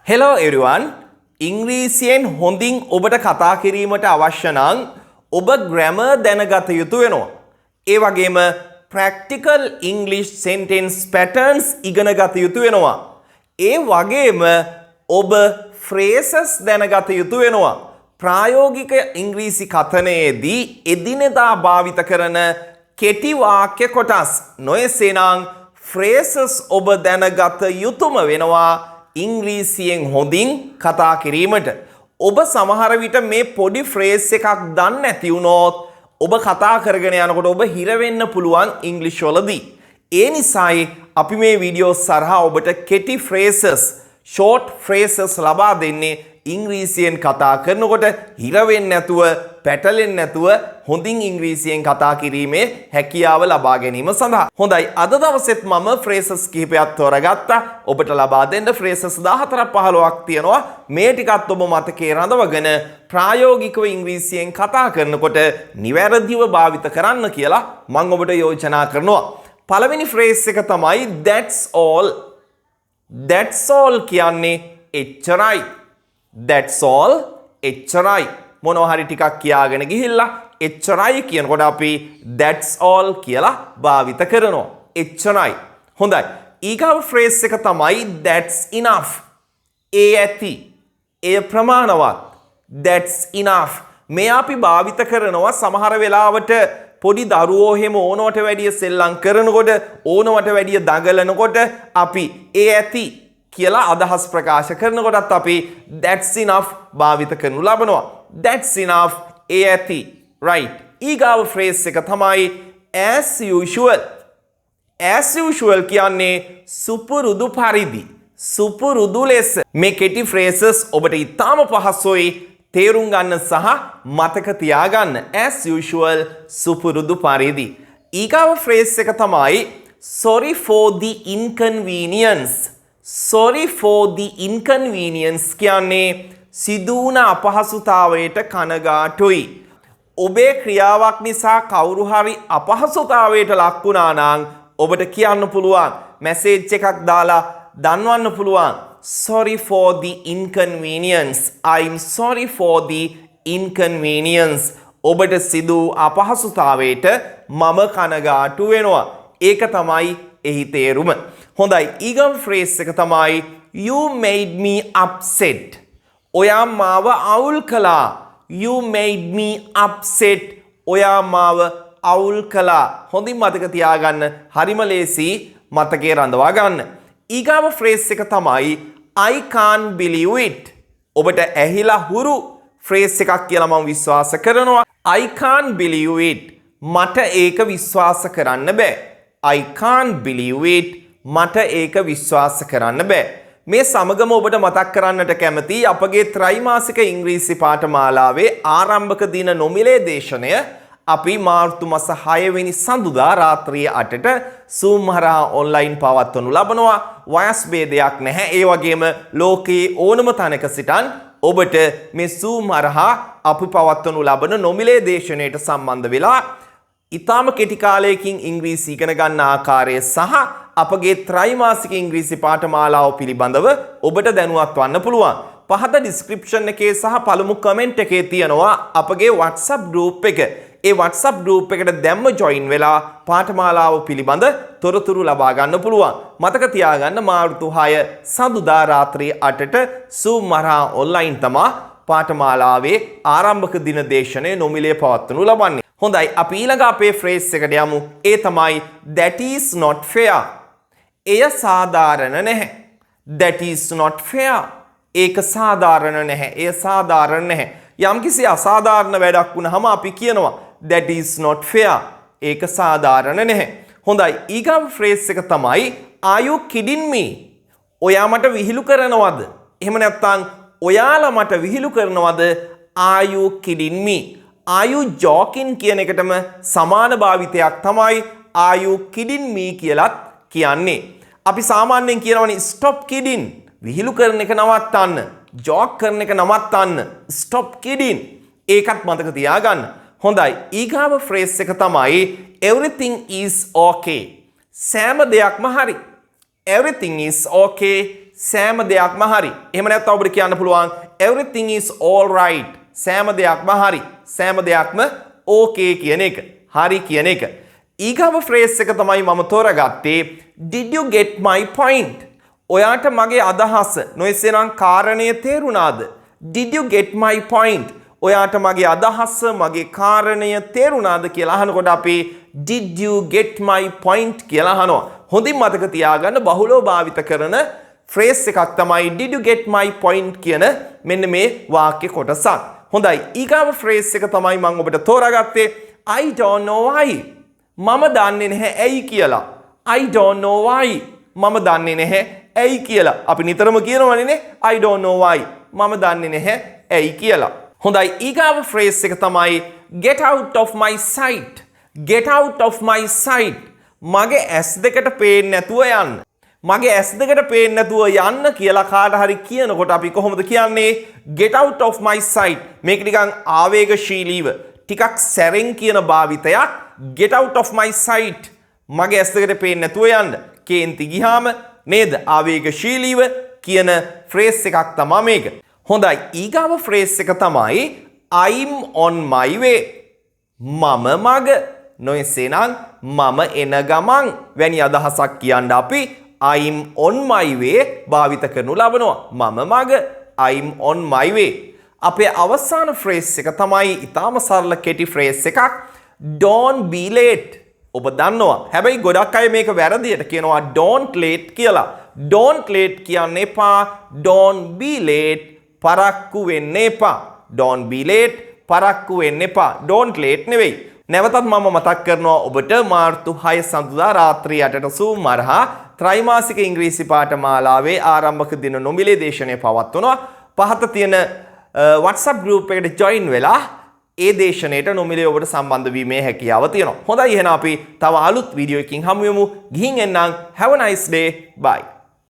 Hello everyone. ඉංග්‍රීසියෙන් හොඳින් ඔබට කතා කිරීමට අවශ්‍ය නම් ඔබ grammar දැනගත යුතු වෙනවා. ඒ වගේම practical English sentence patterns ඉගෙන ගත යුතු වෙනවා. ඒ වගේම ඔබ phrases දැනගත යුතු වෙනවා. ප්‍රායෝගික ඉංග්‍රීසි කථනයේදී එදිනෙදා භාවිත කරන කෙටි වාක්‍ය කොටස් නොයසේනම් phrases ඔබ දැනගත යුතුම වෙනවා. ඉංග්‍රීසියෙන් හොඳින් කතා කිරීමට ඔබ සමහර විට මේ පොඩි ෆ්‍රේස් එකක් දන්නේ නැති වුණොත් ඔබ කතා කරගෙන යනකොට ඔබ හිර වෙන්න පුළුවන් ඉංග්‍රීසි වලදී. ඒ නිසායි අපි මේ වීඩියෝ සරහා ඔබට කෙටි phrases, short phrases ලබා දෙන්නේ ඉංග්‍රීසියෙන් කතා කරනකොට හිර වෙන්නේ නැතුව, පැටලෙන්නේ නැතුව හොඳින් ඉංග්‍රීසියෙන් කතා කිරීමේ හැකියාව ලබා ගැනීම සඳහා. හොඳයි, අද දවසෙත් මම phrases කිහිපයක් තෝරගත්තා. ඔබට ලබා දෙන්න phrases 14-15ක් තියෙනවා. මේ ටිකත් ඔබ මතකයේ රඳවගෙන ප්‍රායෝගිකව ඉංග්‍රීසියෙන් කතා කරනකොට නිවැරදිව භාවිත කරන්න කියලා මම ඔබට යෝජනා කරනවා. පළවෙනි phrase එක තමයි that's all. That's all කියන්නේ එච්චරයි. That's all එච්චරයි. මොනවා හරි ටිකක් කියාගෙන ගිහිල්ලා එච්චරයි කියනකොට අපි that's all කියලා භාවිත කරනවා. එච්චරයි. හොඳයි. ඊගාව phrase එක තමයි that's enough. ඒ ඇති. ඒ ප්‍රමාණවත්. That's enough. මේ අපි භාවිත කරනවා සමහර වෙලාවට පොඩි දරුවෝ එහෙම ඕනවට වැඩිය සෙල්ලම් කරනකොට, ඕනවට වැඩිය දඟලනකොට අපි ඒ ඇති කියලා අදහස් ප්‍රකාශ කරනකොටත් අපි that's enough භාවිත කරනු ලබනවා. That's enough ඒ ඇති. Right. ඊගාව phrase එක තමයි as usual. As usual කියන්නේ සුපුරුදු පරිදි, සුපුරුදු ලෙස. මේ කෙටි phrases ඔබට ඉතාම පහසුයි තේරුම් ගන්න සහ මතක තියාගන්න. As usual සුපුරුදු පරිදි. ඊගාව phrase එක තමයි sorry for the inconvenience. Sorry for the inconvenience කියන්නේ සිදුවන අපහසුතාවයට කනගාටුයි. ඔබේ ක්‍රියාවක් නිසා කවුරු හරි අපහසුතාවයට ලක් වුණා නම් ඔබට කියන්න පුළුවන්, මැසේජ් එකක් දාලා දන්වන්න පුළුවන්. Sorry for the inconvenience. I'm sorry for the inconvenience. ඔබට සිදු අපහසුතාවයට මම කනගාටු වෙනවා. ඒක තමයි එහි තේරුම. හොඳයි, ඊගම phrase එක තමයි you made me upset. ඔයා මාව අවුල් කළා. You made me upset. ඔයා මාව අවුල් කළා. හොඳින් මතක තියාගන්න. හරිම ලේසි මතකේ රඳවා ගන්න. ඊගම phrase එක තමයි I can't believe it. ඔබට ඇහිලා හුරු phrase එකක් කියලා මම විශ්වාස කරනවා. I can't believe it. මට ඒක විශ්වාස කරන්න බෑ. I can't believe it. මට ඒක විශ්වාස කරන්න බෑ. මේ සමගම ඔබට මතක් කරන්නට කැමති අපගේ ත්‍රිමාසික ඉංග්‍රීසි පාඨමාලාවේ ආරම්භක දින නොමිලේ දේශනය අපි මාර්තු මාස 6 වෙනි සඳුදා රාත්‍රියේ 8ට Zoom හරහා ඔන්ලයින් පවත්වනු ලබනවා. වයස් භේදයක් නැහැ. ඒ වගේම ලෝකයේ ඕනම තැනක සිටන් ඔබට මේ Zoom හරහා අපි පවත්වනු ලබන නොමිලේ දේශනයට සම්බන්ධ වෙලා ඉතාම කෙටි කාලයකින් ඉංග්‍රීසි ඉගෙන ගන්න ආකාරය සහ අපගේ ත්‍රිමාසික ඉංග්‍රීසි පාඨමාලාව පිළිබඳව ඔබට දැනුවත් වන්න පුළුවන්. පහත ඩිස්ක්‍රිප්ෂන් එකේ සහ පළමු කමෙන්ට් එකේ තියෙනවා අපගේ WhatsApp group එක. ඒ WhatsApp group එකට දැම්ම join වෙලා පාඨමාලාව පිළිබඳ තොරතුරු ලබා ගන්න පුළුවන්. මතක තියාගන්න මාර්තු 6 සඳුදා රාත්‍රියේ 8ට Zoom හරහා ඔන්ලයින් තමා පාඨමාලාවේ ආරම්භක දින දේශනය නොමිලේ පවත්වනු ලබන්නේ. හොඳයි, අපි ඊළඟ අපේ phrase එකට යමු. ඒ තමයි that is not fair. එය සාධාරණ නැහැ. That is not fair. ඒක සාධාරණ නැහැ. එය සාධාරණ නැහැ. යම්කිසි අසාධාරණ වැඩක් වුණාම අපි කියනවා that is not fair. ඒක සාධාරණ නැහැ. හොඳයි, ඊගාව phrase එක තමයි are you kidding me? ඔයා මට විහිළු කරනවද? එහෙම නැත්නම් ඔයාලා මට විහිළු කරනවද? Are you kidding me? Are you joking කියන එකටම සමාන භාවිතයක් තමයි are you kidding me කියලත් කියන්නේ. අපි සාමාන්‍යයෙන් කියනවනේ stop kidding. විහිළු කරන එක නවත්තන්න. joke කරන එක නවත්තන්න. stop kidding. ඒකත් මතක තියාගන්න. හොඳයි, ඊගාව phrase එක තමයි everything is okay. සෑම දෙයක්ම හරි. Everything is okay. සෑම දෙයක්ම හරි. එහෙම නැත්නම් ඔබට කියන්න පුළුවන් everything is all right. සෑම දෙයක්ම හරි. සෑම දෙයක්ම okay කියන එක. හරි කියන එක. ඊගාව ෆ්‍රේස් එක තමයි මම තෝරගත්තේ did you get my point? ඔයාට මගේ අදහස නොඑසේනම් කාරණය තේරුණාද? Did you get my point? ඔයාට මගේ අදහස මගේ කාරණය තේරුණාද කියලා අහනකොට අපි did you get my point කියලා අහනවා. හොඳින් මතක තියාගන්න බහුලව භාවිත කරන ෆ්‍රේස් එකක් තමයි did you get my point කියන මෙන්න මේ වාක්‍ය කොටසක්. හොඳයි ඊගාව ෆ්‍රේස් එක තමයි මම ඔබට තෝරාගත්තේ I don't know why. මම දන්නේ නැහැ ඇයි කියලා. I don't know why. මම දන්නේ නැහැ ඇයි කියලා. අපි නිතරම කියනවනේ I don't know why. මම දන්නේ නැහැ ඇයි කියලා. හොඳයි ඊගාව ෆ්‍රේස් එක තමයි get out of my sight. Get out of my sight. මගේ ඇස් දෙකට පේන්නේ නැතුව යන්න. මගේ ඇස් දෙකට පේන්නේ නැතුව යන්න කියලා කාට හරි කියනකොට අපි කොහොමද කියන්නේ? Get out of my sight. මේක නිකන් ආවේගශීලීව ටිකක් සැරෙන් කියන භාවිතයක්. Get out of my sight. මගේ ඇස් දෙකට පේන්නේ නැතුව යන්න. කේන්ති ගියාම නේද ආවේගශීලීව කියන ෆ්‍රේස් එකක් තමයි මේක. හොඳයි ඊගාව ෆ්‍රේස් එක තමයි I'm on my way. මම මග නොයසේනම් මම එන ගමන් වැනි අදහසක් කියන්න අපි I'm on my way භාවිත කරනු ලබනවා. මම මග I'm on my way. අපේ අවසාන ෆ්‍රේස් එක තමයි ඊටාම සරල කෙටි ෆ්‍රේස් එකක් don't be late. ඔබ දන්නවා. හැබැයි ගොඩක් අය මේක වැරදියට කියනවා don't late කියලා. don't late කියන්න එපා. don't be late පරක්කු වෙන්න එපා. don't be late පරක්කු වෙන්න එපා. don't late නෙවෙයි. නැවතත් මම මතක් කරනවා ඔබට මාර්තු 6 සඳුදා රාත්‍රී 8ට සූම් මරහා ත්‍රිමාසික ඉංග්‍රීසි පාඨමාලාවේ ආරම්භක දින නොමිලේ දේශනය පවත්වනවා. පහත තියෙන WhatsApp group එකට join වෙලා ඒ දේශනයට නොමිලේ ඔබට සම්බන්ධ වීමේ හැකියාව තියෙනවා. හොඳයි එහෙනම් අපි තව අලුත් වීඩියෝ එකකින් හමු වෙමු. ගිහින් එන්නම්. Have a nice day. Bye.